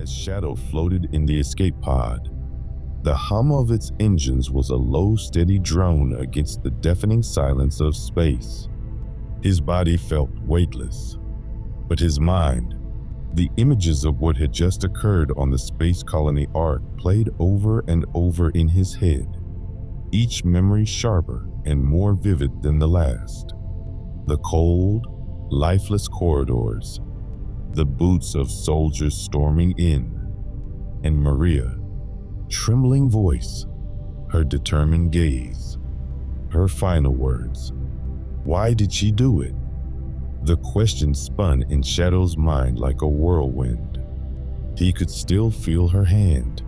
As Shadow floated in the escape pod, the hum of its engines was a low, steady drone against the deafening silence of space. His body felt weightless, but his mind, the images of what had just occurred on the space colony Ark, played over and over in his head, each memory sharper and more vivid than the last. The cold, lifeless corridors, the boots of soldiers storming in, and Maria, trembling voice, her determined gaze, her final words. Why did she do it? The question spun in Shadow's mind like a whirlwind. He could still feel her hand,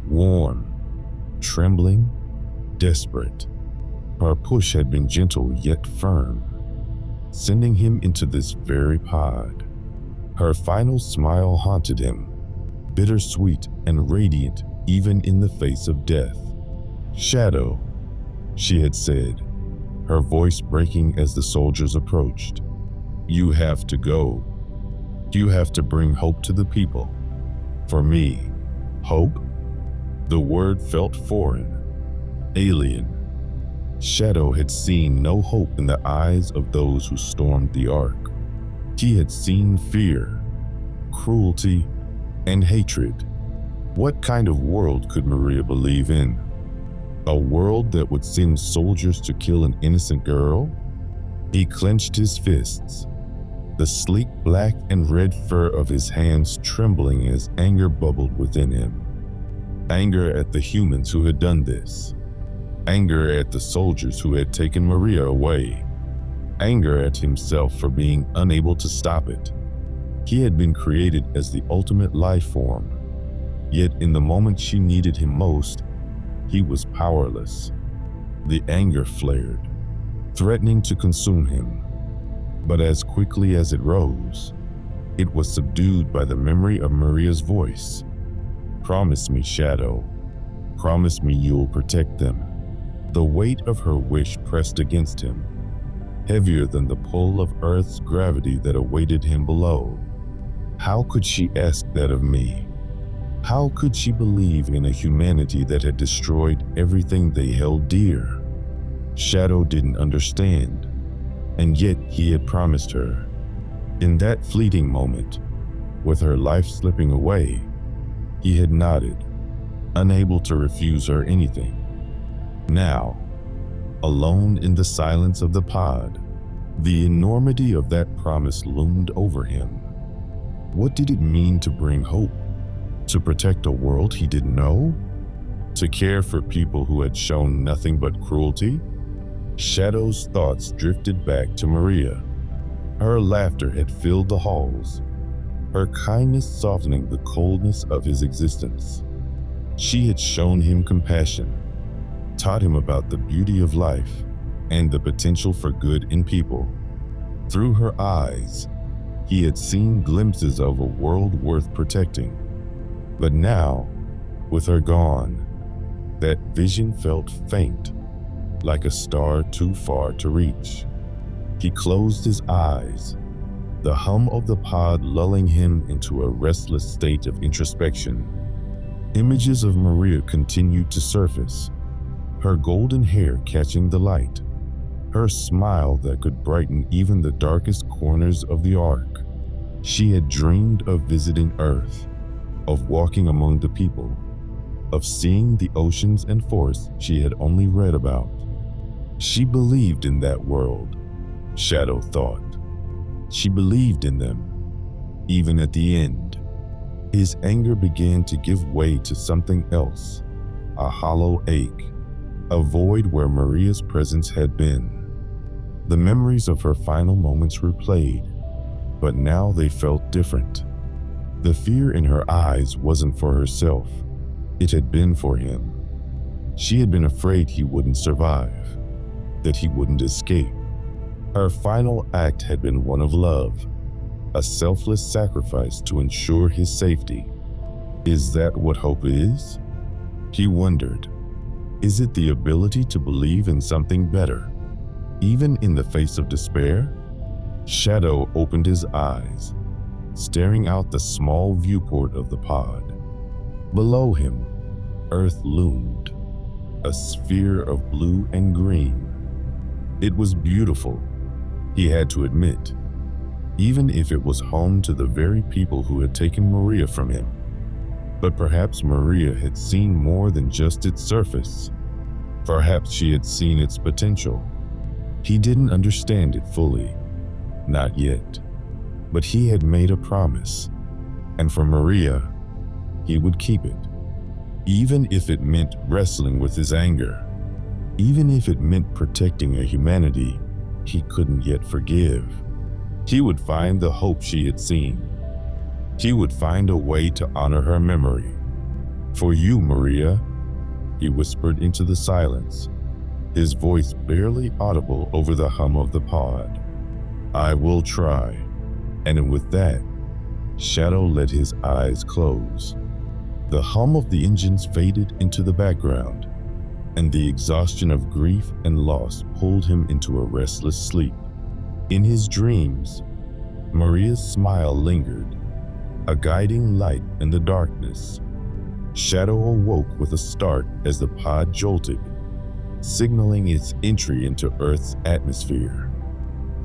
warm, trembling, desperate. Her push had been gentle yet firm, sending him into this very pod. Her final smile haunted him, bittersweet and radiant even in the face of death. "Shadow," she had said, her voice breaking as the soldiers approached. "You have to go. You have to bring hope to the people. For me." Hope? The word felt foreign, alien. Shadow had seen no hope in the eyes of those who stormed the Ark. He had seen fear, cruelty, and hatred. What kind of world could Maria believe in? A world that would send soldiers to kill an innocent girl? He clenched his fists, the sleek black and red fur of his hands trembling as anger bubbled within him. Anger at the humans who had done this. Anger at the soldiers who had taken Maria away. Anger at himself for being unable to stop it. He had been created as the ultimate life form, yet in the moment she needed him most, he was powerless. The anger flared, threatening to consume him. But as quickly as it rose, it was subdued by the memory of Maria's voice. "Promise me, Shadow. Promise me you'll protect them." The weight of her wish pressed against him, heavier than the pull of Earth's gravity that awaited him below. How could she ask that of me? How could she believe in a humanity that had destroyed everything they held dear? Shadow didn't understand, and yet he had promised her. In that fleeting moment, with her life slipping away, he had nodded, unable to refuse her anything. Now, alone in the silence of the pod, the enormity of that promise loomed over him. What did it mean to bring hope? To protect a world he didn't know? To care for people who had shown nothing but cruelty? Shadow's thoughts drifted back to Maria. Her laughter had filled the halls, her kindness softening the coldness of his existence. She had shown him compassion, taught him about the beauty of life and the potential for good in people. Through her eyes, he had seen glimpses of a world worth protecting. But now, with her gone, that vision felt faint, like a star too far to reach. He closed his eyes, the hum of the pod lulling him into a restless state of introspection. Images of Maria continued to surface, her golden hair catching the light, her smile that could brighten even the darkest corners of the Ark. She had dreamed of visiting Earth, of walking among the people, of seeing the oceans and forests she had only read about. She believed in that world, Shadow thought. She believed in them, even at the end. His anger began to give way to something else, a hollow ache, a void where Maria's presence had been. The memories of her final moments replayed, but now they felt different. The fear in her eyes wasn't for herself, it had been for him. She had been afraid he wouldn't survive, that he wouldn't escape. Her final act had been one of love, a selfless sacrifice to ensure his safety. Is that what hope is? He wondered. Is it the ability to believe in something better, even in the face of despair? Shadow opened his eyes, staring out the small viewport of the pod. Below him, Earth loomed, a sphere of blue and green. It was beautiful, he had to admit, even if it was home to the very people who had taken Maria from him. But perhaps Maria had seen more than just its surface. Perhaps she had seen its potential. He didn't understand it fully, not yet, but he had made a promise, and for Maria, he would keep it. Even if it meant wrestling with his anger, even if it meant protecting a humanity he couldn't yet forgive, he would find the hope she had seen. He would find a way to honor her memory. For you, Maria, he whispered into the silence, his voice barely audible over the hum of the pod. I will try. And with that, Shadow let his eyes close. The hum of the engines faded into the background, and the exhaustion of grief and loss pulled him into a restless sleep. In his dreams, Maria's smile lingered, a guiding light in the darkness. Shadow awoke with a start as the pod jolted, signaling its entry into Earth's atmosphere.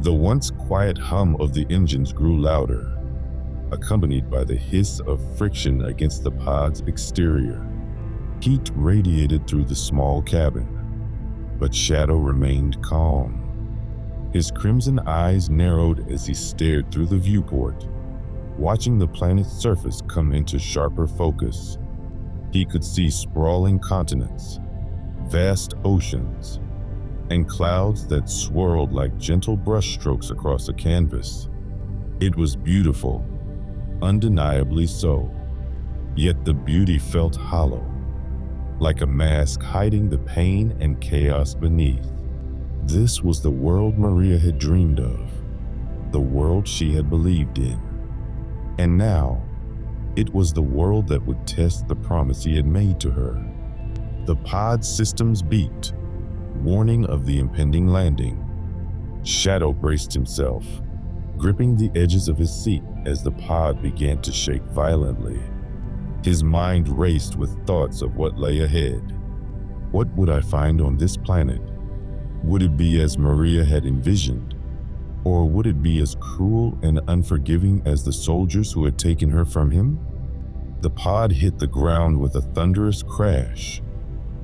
The once quiet hum of the engines grew louder, accompanied by the hiss of friction against the pod's exterior. Heat radiated through the small cabin, but Shadow remained calm. His crimson eyes narrowed as he stared through the viewport, watching the planet's surface come into sharper focus. He could see sprawling continents, vast oceans, and clouds that swirled like gentle brushstrokes across a canvas. It was beautiful, undeniably so, yet the beauty felt hollow, like a mask hiding the pain and chaos beneath. This was the world Maria had dreamed of, the world she had believed in. And now, it was the world that would test the promise he had made to her. The pod systems beeped, warning of the impending landing. Shadow braced himself, gripping the edges of his seat as the pod began to shake violently. His mind raced with thoughts of what lay ahead. What would I find on this planet? Would it be as Maria had envisioned? Or would it be as cruel and unforgiving as the soldiers who had taken her from him? The pod hit the ground with a thunderous crash,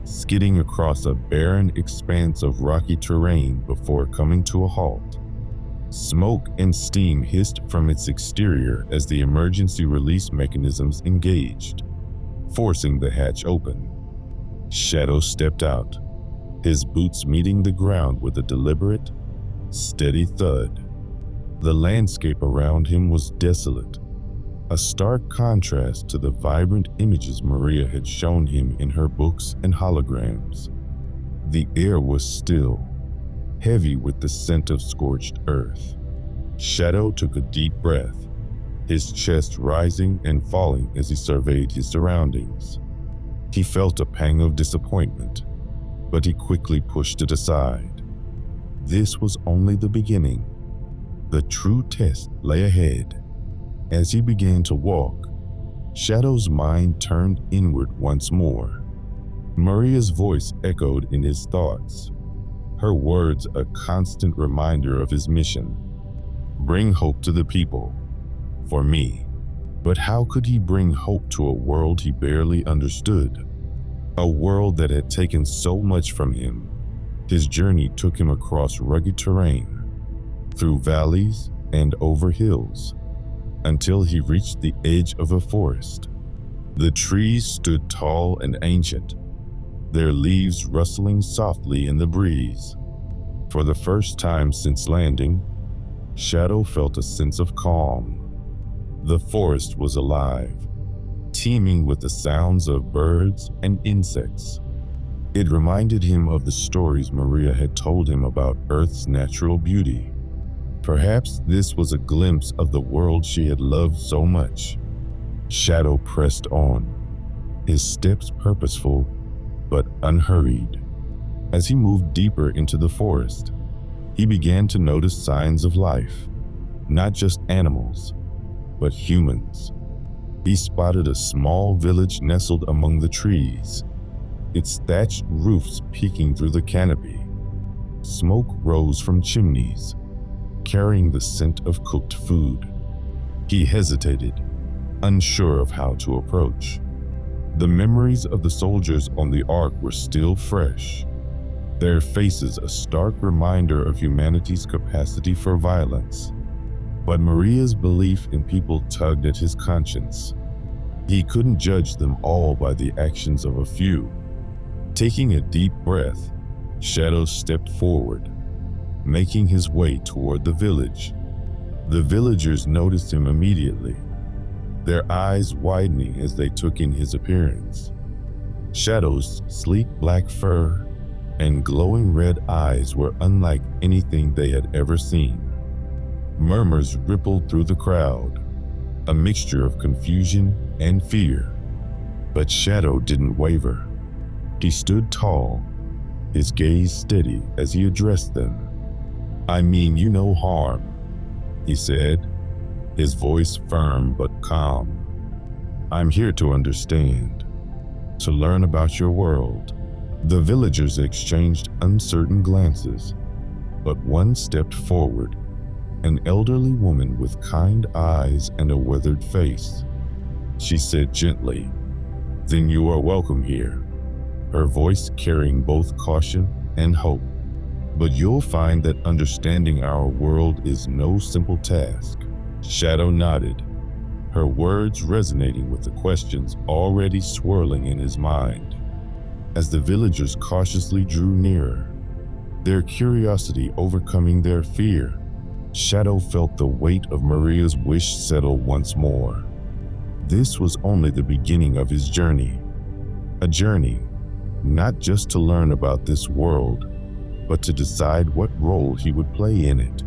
skidding across a barren expanse of rocky terrain before coming to a halt. Smoke and steam hissed from its exterior as the emergency release mechanisms engaged, forcing the hatch open. Shadow stepped out, his boots meeting the ground with a deliberate, steady thud. The landscape around him was desolate, a stark contrast to the vibrant images Maria had shown him in her books and holograms. The air was still, heavy with the scent of scorched earth. Shadow took a deep breath, his chest rising and falling as he surveyed his surroundings. He felt a pang of disappointment, but he quickly pushed it aside. This was only the beginning. The true test lay ahead. As he began to walk, Shadow's mind turned inward once more. Maria's voice echoed in his thoughts, her words a constant reminder of his mission. Bring hope to the people, for me. But how could he bring hope to a world he barely understood? A world that had taken so much from him. His journey took him across rugged terrain, through valleys and over hills, until he reached the edge of a forest. The trees stood tall and ancient, their leaves rustling softly in the breeze. For the first time since landing, Shadow felt a sense of calm. The forest was alive, teeming with the sounds of birds and insects. It reminded him of the stories Maria had told him about Earth's natural beauty. Perhaps this was a glimpse of the world she had loved so much. Shadow pressed on, his steps purposeful but unhurried. As he moved deeper into the forest, he began to notice signs of life, not just animals, but humans. He spotted a small village nestled among the trees, its thatched roofs peeking through the canopy. Smoke rose from chimneys, carrying the scent of cooked food. He hesitated, unsure of how to approach. The memories of the soldiers on the Ark were still fresh, their faces a stark reminder of humanity's capacity for violence. But Maria's belief in people tugged at his conscience. He couldn't judge them all by the actions of a few. Taking a deep breath, Shadow stepped forward, making his way toward the village. The villagers noticed him immediately, their eyes widening as they took in his appearance. Shadow's sleek black fur and glowing red eyes were unlike anything they had ever seen. Murmurs rippled through the crowd, a mixture of confusion and fear. But Shadow didn't waver. He stood tall, his gaze steady as he addressed them. "I mean you no harm," he said, his voice firm but calm. "I'm here to understand, to learn about your world." The villagers exchanged uncertain glances, but one stepped forward, an elderly woman with kind eyes and a weathered face. She said gently, "Then you are welcome here," her voice carrying both caution and hope. "But you'll find that understanding our world is no simple task." Shadow nodded, her words resonating with the questions already swirling in his mind. As the villagers cautiously drew nearer, their curiosity overcoming their fear, Shadow felt the weight of Maria's wish settle once more. This was only the beginning of his journey. A journey, not just to learn about this world, but to decide what role he would play in it.